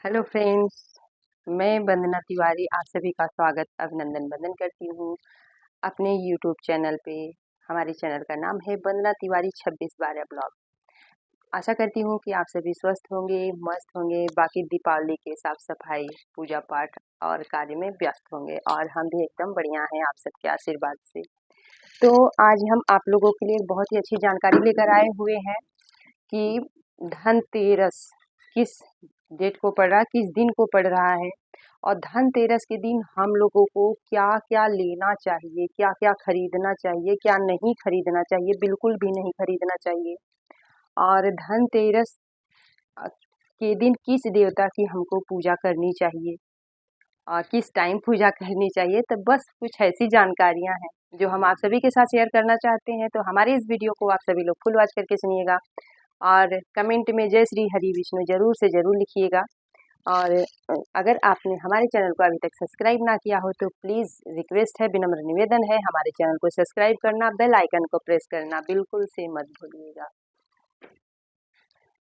Hello friends, मैं वंदना तिवारी आप सभी का स्वागत अभिनंदन वंदन करती हूँ अपने यूट्यूब चैनल पे। हमारे चैनल का नाम है वंदना तिवारी 26/12 ब्लॉग। आशा करती हूँ कि आप सभी स्वस्थ होंगे, मस्त होंगे, बाकी दीपावली के साफ सफाई, पूजा पाठ और कार्य में व्यस्त होंगे और हम भी एकदम बढ़िया हैं आप सबके आशीर्वाद से। तो आज हम आप लोगों के लिए एक बहुत ही अच्छी जानकारी लेकर आए हुए हैं कि धनतेरस किस डेट को पड़ रहा है, किस दिन को पड़ रहा है और धनतेरस के दिन हम लोगों को क्या क्या लेना चाहिए, क्या क्या खरीदना चाहिए, क्या नहीं खरीदना चाहिए, बिल्कुल भी नहीं खरीदना चाहिए। और धनतेरस के दिन किस देवता की हमको पूजा करनी चाहिए और किस टाइम पूजा करनी चाहिए। तो बस कुछ ऐसी जानकारियां हैं जो हम आप सभी के साथ शेयर करना चाहते हैं। तो हमारे इस वीडियो को आप सभी लोग फुल वॉच करके सुनिएगा और कमेंट में जय श्री हरि विष्णु जरूर से जरूर लिखिएगा। और अगर आपने हमारे चैनल को अभी तक सब्सक्राइब ना किया हो तो प्लीज़ रिक्वेस्ट है, विनम्र निवेदन है, हमारे चैनल को सब्सक्राइब करना, बेल आइकन को प्रेस करना बिल्कुल से मत भूलिएगा।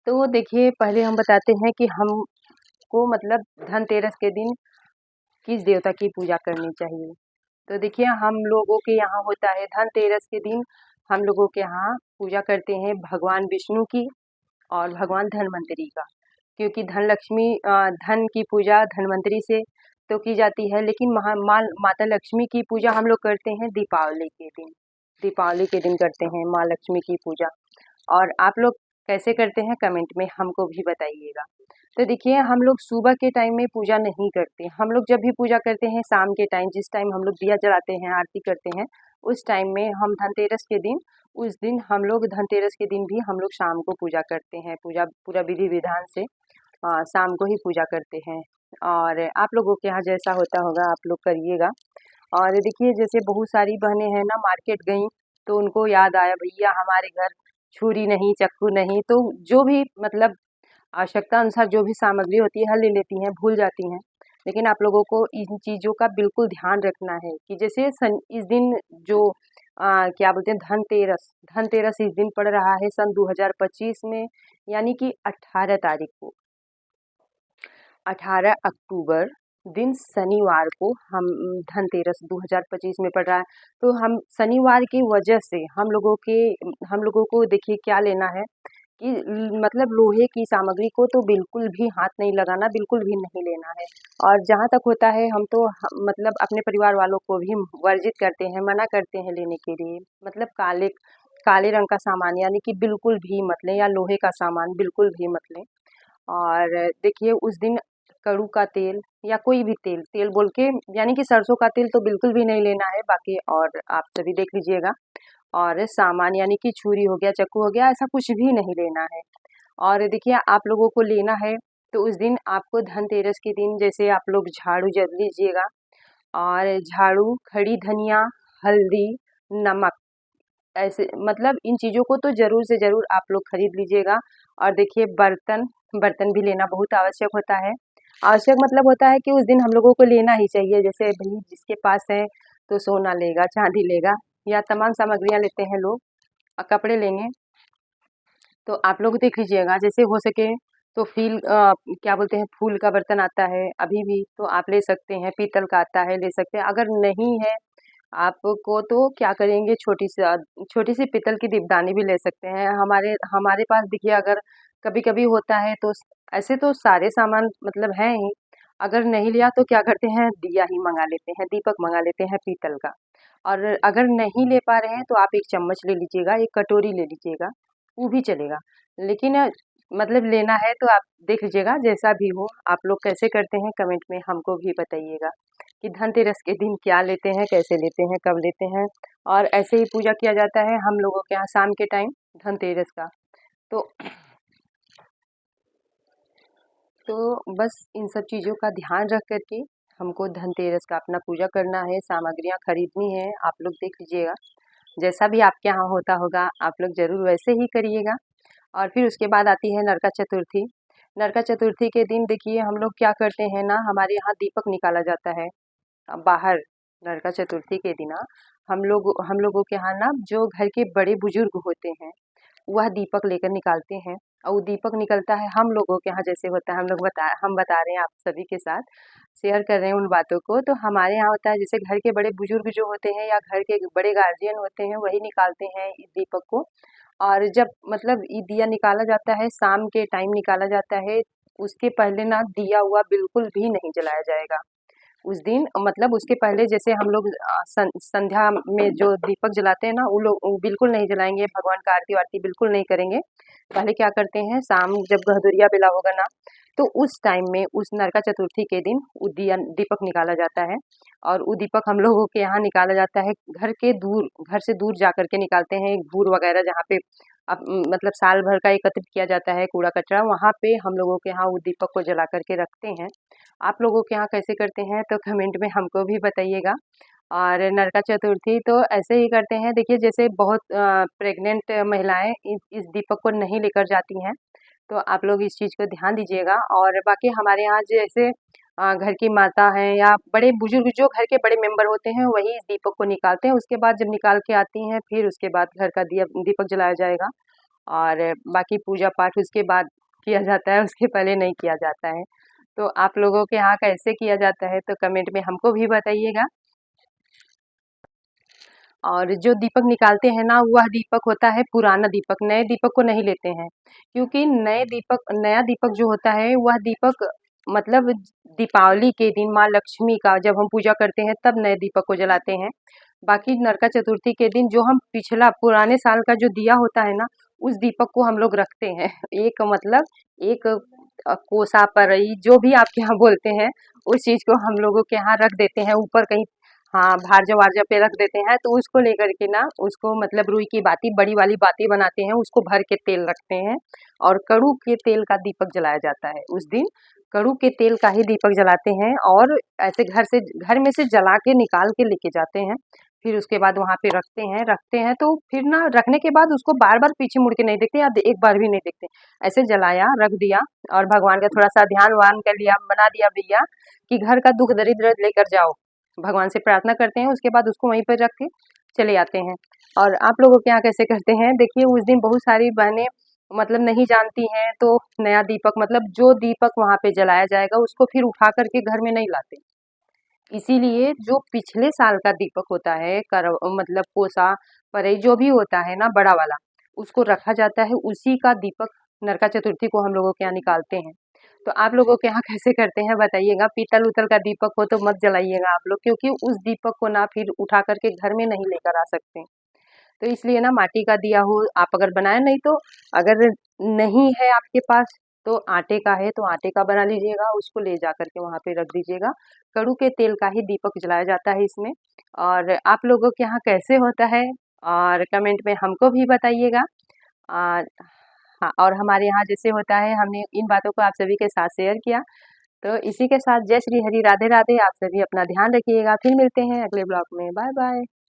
तो देखिए, पहले हम बताते हैं कि हमको मतलब धनतेरस के दिन किस देवता की पूजा करनी चाहिए। तो देखिए, हम लोगों के यहाँ होता है धनतेरस के दिन हम लोगों के यहाँ पूजा करते हैं भगवान विष्णु की और भगवान धन्वंतरी का, क्योंकि धन की पूजा धन्वंतरी से तो की जाती है, लेकिन माता लक्ष्मी की पूजा हम लोग करते हैं दीपावली के दिन करते हैं माँ लक्ष्मी की पूजा। और आप लोग कैसे करते हैं कमेंट में हमको भी बताइएगा। तो देखिए, हम लोग सुबह के टाइम में पूजा नहीं करते, हम लोग जब भी पूजा करते हैं शाम के टाइम, जिस टाइम हम लोग दिया जलाते हैं, आरती करते हैं, उस टाइम में हम धनतेरस के दिन हम लोग धनतेरस के दिन भी हम लोग शाम को पूजा करते हैं, पूजा पूरा विधि विधान से शाम को ही पूजा करते हैं। और आप लोगों के यहाँ जैसा होता होगा आप लोग करिएगा। और देखिए, जैसे बहुत सारी बहनें हैं ना मार्केट गई तो उनको याद आया भैया हमारे घर छुरी नहीं, चाकू नहीं, तो जो भी मतलब आवश्यकता अनुसार जो भी सामग्री होती है ले लेती हैं, भूल जाती हैं। लेकिन आप लोगों को इन चीज़ों का बिल्कुल ध्यान रखना है कि जैसे इस दिन जो क्या बोलते हैं धनतेरस इस दिन पड़ रहा है सन 2025 में, यानी कि 18 तारीख को, 18 अक्टूबर दिन शनिवार को हम धनतेरस 2025 में पड़ रहा है। तो हम शनिवार की वजह से हम लोगों को देखिए क्या लेना है कि मतलब लोहे की सामग्री को तो बिल्कुल भी हाथ नहीं लगाना, बिल्कुल भी नहीं लेना है। और जहाँ तक होता है हम तो मतलब अपने परिवार वालों को भी वर्जित करते हैं, मना करते हैं लेने के लिए। मतलब काले काले रंग का सामान यानी कि बिल्कुल भी मत लें, या लोहे का सामान बिल्कुल भी मत लें। और देखिए, उस दिन कड़ू का तेल या कोई भी तेल बोल के, यानी कि सरसों का तेल तो बिल्कुल भी नहीं लेना है। बाकी और आप सभी देख लीजिएगा। और सामान यानी कि छुरी हो गया, चाकू हो गया, ऐसा कुछ भी नहीं लेना है। और देखिए, आप लोगों को लेना है तो उस दिन आपको धनतेरस के दिन जैसे आप लोग झाड़ू जरूर लीजिएगा, और झाड़ू, खड़ी धनिया, हल्दी, नमक, ऐसे मतलब इन चीज़ों को तो ज़रूर से ज़रूर आप लोग खरीद लीजिएगा। और देखिए, बर्तन बर्तन भी लेना बहुत आवश्यक होता है। आवश्यक मतलब होता है कि उस दिन हम लोगों को लेना ही चाहिए। जैसे भाई जिसके पास है तो सोना लेगा, चांदी लेगा, या तमाम सामग्रियां लेते हैं लोग। कपड़े लेंगे तो आप लोग देख लीजिएगा, जैसे हो सके तो क्या बोलते हैं, फूल का बर्तन आता है अभी भी, तो आप ले सकते हैं। पीतल का आता है, ले सकते हैं। अगर नहीं है आपको तो क्या करेंगे, छोटी सी पीतल की दीपदानी भी ले सकते हैं। हमारे हमारे पास देखिए, अगर कभी कभी होता है तो ऐसे तो सारे सामान मतलब हैं ही। अगर नहीं लिया तो क्या करते हैं, दिया ही मंगा लेते हैं, दीपक मंगा लेते हैं पीतल का। और अगर नहीं ले पा रहे हैं तो आप एक चम्मच ले लीजिएगा, एक कटोरी ले लीजिएगा, वो भी चलेगा। लेकिन मतलब लेना है तो आप देख लीजिएगा, जैसा भी हो। आप लोग कैसे करते हैं कमेंट में हमको भी बताइएगा कि धनतेरस के दिन क्या लेते हैं, कैसे लेते हैं, कब लेते हैं। और ऐसे ही पूजा किया जाता है हम लोगों के यहाँ शाम के टाइम धनतेरस का। तो बस इन सब चीज़ों का ध्यान रख करके हमको धनतेरस का अपना पूजा करना है, सामग्रियाँ खरीदनी है। आप लोग देख लीजिएगा, जैसा भी आपके यहाँ होता होगा आप लोग ज़रूर वैसे ही करिएगा। और फिर उसके बाद आती है नरका चतुर्थी। नरका चतुर्थी के दिन देखिए, हम लोग क्या करते हैं ना, हमारे यहाँ दीपक निकाला जाता है बाहर। नरका चतुर्थी के दिन हम लोगों के यहाँ ना जो घर के बड़े बुजुर्ग होते हैं वह दीपक लेकर निकालते हैं। और वो दीपक निकलता है हम लोगों के यहाँ जैसे होता है, हम बता रहे हैं आप सभी के साथ शेयर कर रहे हैं उन बातों को। तो हमारे यहाँ होता है जैसे घर के बड़े बुजुर्ग जो होते हैं या घर के बड़े गार्जियन होते हैं वही निकालते हैं इस दीपक को। और जब मतलब ये दिया निकाला जाता है शाम के टाइम निकाला जाता है, उसके पहले ना दिया हुआ बिल्कुल भी नहीं जलाया जाएगा उस दिन। मतलब उसके पहले जैसे हम लोग संध्या में जो दीपक जलाते हैं ना वो बिल्कुल नहीं जलाएंगे, भगवान का आरती वारती बिल्कुल नहीं करेंगे। पहले क्या करते हैं, शाम जब गहदुरिया बेला होगा ना तो उस टाइम में उस नरका चतुर्थी के दिन वो दीपक निकाला जाता है। और वो दीपक हम लोगों के यहाँ निकाला जाता है घर से दूर जा करके निकालते हैं। एक भूर वगैरह जहाँ पे मतलब साल भर का एकत्रित किया जाता है कूड़ा कचरा, वहाँ पे हम लोगों के यहाँ वो दीपक को जला करके रखते हैं। आप लोगों के यहाँ कैसे करते हैं तो कमेंट में हमको भी बताइएगा। और नरका चतुर्थी तो ऐसे ही करते हैं। देखिए जैसे बहुत प्रेग्नेंट महिलाएं इस दीपक को नहीं लेकर जाती हैं, तो आप लोग इस चीज़ को ध्यान दीजिएगा। और बाकी हमारे यहाँ जैसे घर की माता हैं या बड़े बुजुर्ग जो घर के बड़े मेंबर होते हैं वही इस दीपक को निकालते हैं। उसके बाद जब निकाल के आती हैं फिर उसके बाद घर का दीपक जलाया जाएगा। और बाकी पूजा पाठ उसके बाद किया जाता है, उसके पहले नहीं किया जाता है। तो आप लोगों के यहाँ कैसे किया जाता है तो कमेंट में हमको भी बताइएगा। और जो दीपक निकालते हैं ना वह दीपक होता है पुराना दीपक, नए दीपक को नहीं लेते हैं। क्योंकि नया दीपक जो होता है वह दीपक मतलब दीपावली के दिन माँ लक्ष्मी का जब हम पूजा करते हैं तब नए दीपक को जलाते हैं। बाकी नरका चतुर्थी के दिन जो हम पिछला पुराने साल का जो दिया होता है ना उस दीपक को हम लोग रखते हैं। एक मतलब एक कोसा परई जो भी आपके यहाँ बोलते हैं उस चीज को हम लोगों के यहाँ रख देते हैं ऊपर कहीं। हाँ, भारजा वारजा पे रख देते हैं तो उसको लेकर के ना उसको मतलब रुई की बाती बड़ी वाली बाती बनाते हैं, उसको भर के तेल रखते हैं। और कड़ू के तेल का दीपक जलाया जाता है उस दिन। कड़ू के तेल का ही दीपक जलाते हैं और ऐसे घर में से जला के निकाल के लेके जाते हैं। फिर उसके बाद वहां पे रखते हैं तो फिर ना रखने के बाद उसको बार बार पीछे मुड़ के नहीं देखते या एक बार भी नहीं देखते। ऐसे जलाया रख दिया और भगवान का थोड़ा सा ध्यान वान कर लिया, बना दिया भैया कि घर का दुख दरिद्र लेकर जाओ, भगवान से प्रार्थना करते हैं। उसके बाद उसको वहीं पर रख के चले आते हैं। और आप लोगों के यहाँ कैसे करते हैं देखिए। उस दिन बहुत सारी बहनें मतलब नहीं जानती हैं तो नया दीपक मतलब जो दीपक वहां पे जलाया जाएगा उसको फिर उठा करके घर में नहीं लाते। इसीलिए जो पिछले साल का दीपक होता है मतलब कोसा परई जो भी होता है ना बड़ा वाला उसको रखा जाता है। उसी का दीपक नरका चतुर्थी को हम लोगों के यहाँ निकालते हैं। तो आप लोगों के यहाँ कैसे करते हैं बताइएगा। पीतल उतल का दीपक हो तो मत जलाइएगा आप लोग, क्योंकि उस दीपक को ना फिर उठा करके घर में नहीं लेकर आ सकते। तो इसलिए ना माटी का दिया हो आप अगर बनाए, नहीं तो अगर नहीं है आपके पास तो आटे का है तो आटे का बना लीजिएगा, उसको ले जा करके वहाँ पे रख दीजिएगा। कड़ू के तेल का ही दीपक जलाया जाता है इसमें। और आप लोगों के यहाँ कैसे होता है और कमेंट में हमको भी बताइएगा। और हाँ, और हमारे यहाँ जैसे होता है हमने इन बातों को आप सभी के साथ शेयर किया। तो इसी के साथ जय श्री हरि, राधे राधे। आप सभी अपना ध्यान रखिएगा। फिर मिलते हैं अगले ब्लॉग में। Bye bye.